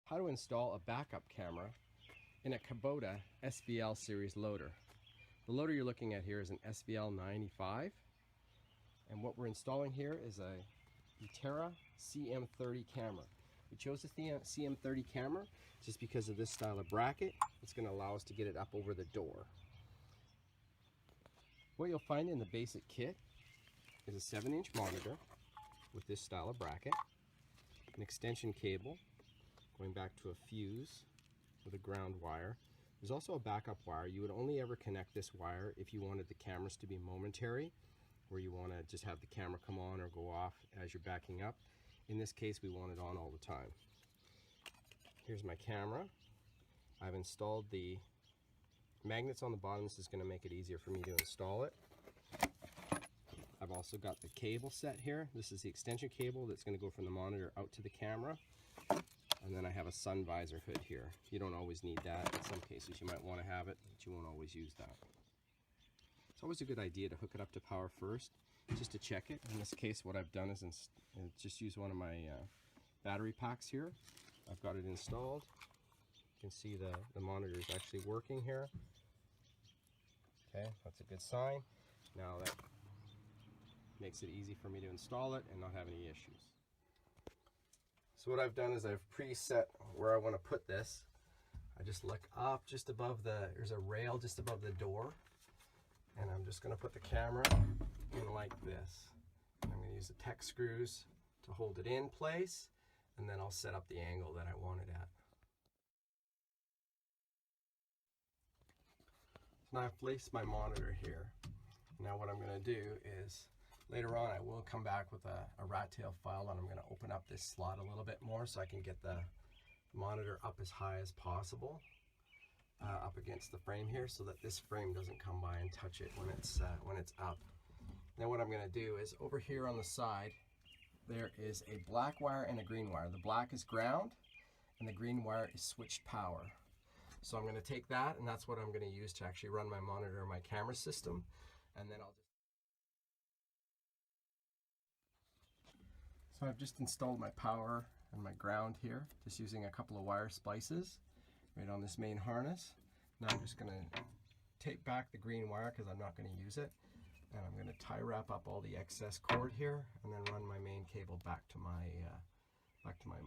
how to install a backup camera in a Kubota SVL series loader. The loader you're looking at here is an SVL 95, and what we're installing here is a Terra CM-40 camera. We chose the CM-40 camera just because of this style of bracket. It's going to allow us to get it up over the door. What you'll find in the basic kit is a 7-inch monitor with this style of bracket, an extension cable going back to a fuse with a ground wire. There's also a backup wire. You would only ever connect this wire if you wanted the cameras to be momentary, where you want to just have the camera come on or go off as you're backing up. In this case, we want it on all the time. Here's my camera. I've installed the magnets on the bottom. This is going to make it easier for me to install it. I've also got the cable set here. This is the extension cable that's going to go from the monitor out to the camera. And then I have a sun visor hood here. You don't always need that. In some cases you might want to have it, but you won't always use that. It's always a good idea to hook it up to power first, just to check it. In this case, what I've done is just use one of my battery packs here. I've got it installed. You can see the monitor is actually working here. Okay, that's a good sign. Now that makes it easy for me to install it and not have any issues. So what I've done is I've preset where I want to put this. I just look up just above there's a rail just above the door, and I'm just going to put the camera in like this. And I'm going to use the Tech screws to hold it in place, and then I'll set up the angle that I want it at. So now I've placed my monitor here. Now what I'm going to do is later on I will come back with a rat tail file, and I'm going to open up this slot a little bit more so I can get the monitor up as high as possible up against the frame here, so that this frame doesn't come by and touch it when it's up. Now what I'm going to do is over here on the side there is a black wire and a green wire. The black is ground and the green wire is switched power. So I'm going to take that, and that's what I'm going to use to actually run my monitor and my camera system. And then So I've just installed my power and my ground here, just using a couple of wire splices right on this main harness. Now I'm just going to tape back the green wire because I'm not going to use it, and I'm going to tie wrap up all the excess cord here, and then run my main cable back to my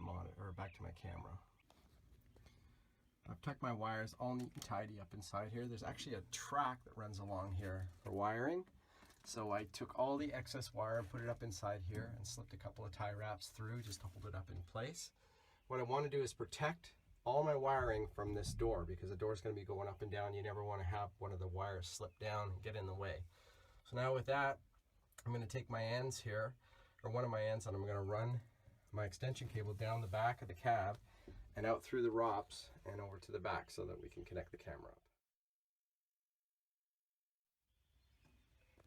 monitor, or back to my camera. I've tucked my wires all neat and tidy up inside here. There's actually a track that runs along here for wiring. So I took all the excess wire and put it up inside here and slipped a couple of tie wraps through just to hold it up in place. What I want to do is protect all my wiring from this door, because the door is going to be going up and down. You never want to have one of the wires slip down and get in the way. So now with that, I'm going to take my ends here, or one of my ends, and I'm going to run my extension cable down the back of the cab and out through the ROPS and over to the back so that we can connect the camera up.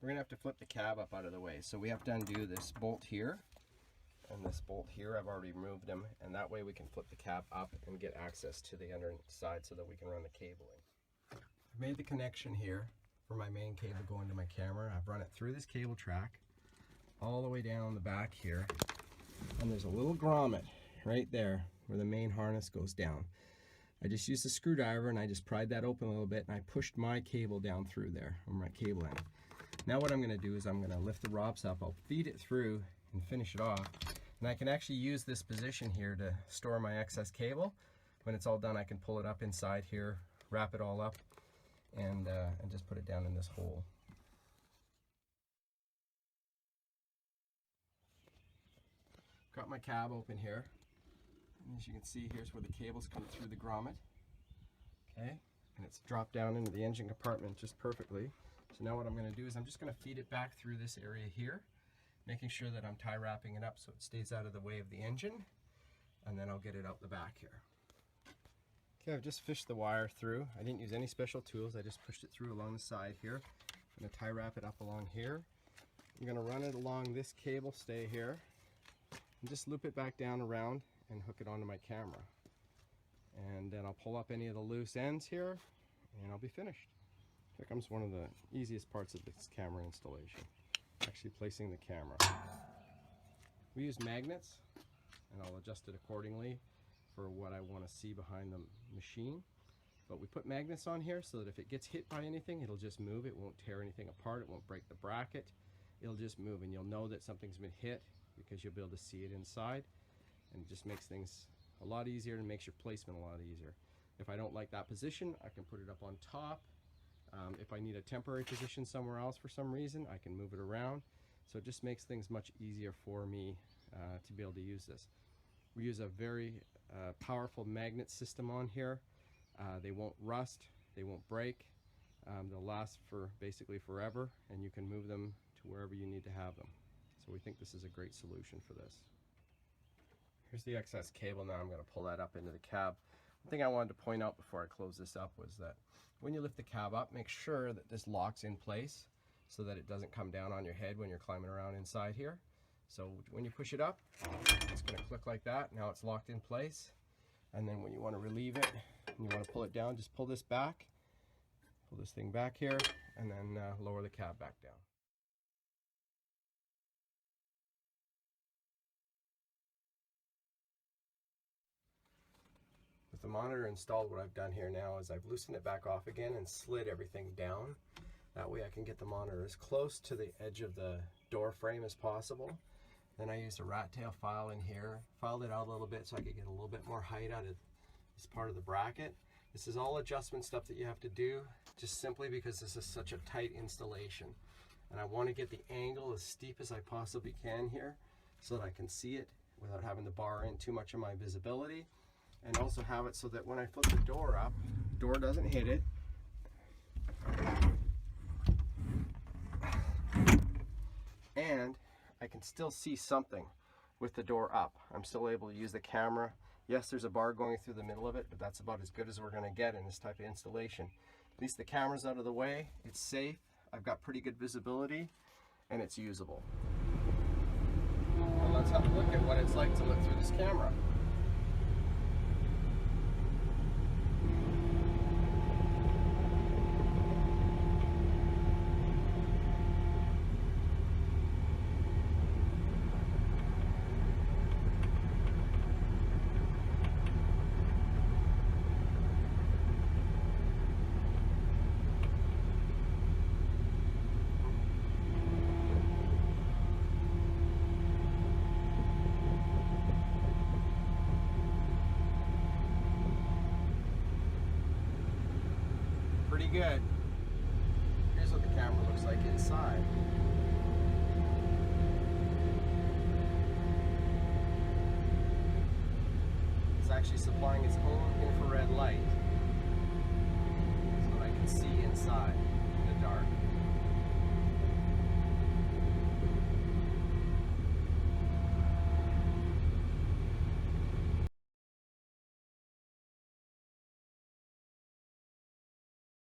We're going to have to flip the cab up out of the way. So we have to undo this bolt here and this bolt here. I've already removed them, and that way we can flip the cab up and get access to the underside so that we can run the cabling. I've made the connection here for my main cable going to my camera. I've run it through this cable track all the way down the back here, and there's a little grommet right there where the main harness goes down. I just used a screwdriver and I just pried that open a little bit, and I pushed my cable down through there, or my cable end. Now what I'm going to do is I'm going to lift the ROPS up, I'll feed it through and finish it off, and I can actually use this position here to store my excess cable. When it's all done, I can pull it up inside here, wrap it all up, and just put it down in this hole. Got my cab open here, and as you can see, here's where the cables come through the grommet. Okay, and it's dropped down into the engine compartment just perfectly. So now what I'm going to do is I'm just going to feed it back through this area here, making sure that I'm tie wrapping it up so it stays out of the way of the engine, and then I'll get it out the back here. Okay, I've just fished the wire through. I didn't use any special tools, I just pushed it through along the side here. I'm going to tie wrap it up along here. I'm going to run it along this cable stay here and just loop it back down around and hook it onto my camera. And then I'll pull up any of the loose ends here and I'll be finished. Here comes one of the easiest parts of this camera installation, actually placing the camera. We use magnets, and I'll adjust it accordingly. for what I want to see behind the machine. But we put magnets on here so that if it gets hit by anything, it'll just move. It won't tear anything apart. It won't break the bracket. It'll just move, and you'll know that something's been hit because you'll be able to see it inside, and it just makes things a lot easier and makes your placement a lot easier. If I don't like that position, I can put it up on top. If I need a temporary position somewhere else for some reason, I can move it around. So it just makes things much easier for me to be able to use this. We use a very powerful magnet system on here. They won't rust, they won't break. They'll last for basically forever, and you can move them to wherever you need to have them. So we think this is a great solution for this. Here's the excess cable. Now I'm going to pull that up into the cab. One thing I wanted to point out before I close this up was that when you lift the cab up, make sure that this locks in place so that it doesn't come down on your head when you're climbing around inside here. So when you push it up, it's going to click like that. Now it's locked in place. And then when you want to relieve it and you want to pull it down, just pull this back, pull this thing back here, and then lower the cab back down. With the monitor installed, what I've done here now is I've loosened it back off again and slid everything down. That way I can get the monitor as close to the edge of the door frame as possible. Then I used a rat tail file in here, filed it out a little bit so I could get a little bit more height out of this part of the bracket. This is all adjustment stuff that you have to do just simply because this is such a tight installation. And I want to get the angle as steep as I possibly can here so that I can see it without having to bar in too much of my visibility. And also have it so that when I flip the door up, the door doesn't hit it. And I can still see something with the door up. I'm still able to use the camera. Yes, there's a bar going through the middle of it, but that's about as good as we're going to get in this type of installation. At least the camera's out of the way, it's safe, I've got pretty good visibility, and it's usable. Well, let's have a look at what it's like to look through this camera. Pretty good. Here's what the camera looks like inside. It's actually supplying its own infrared light.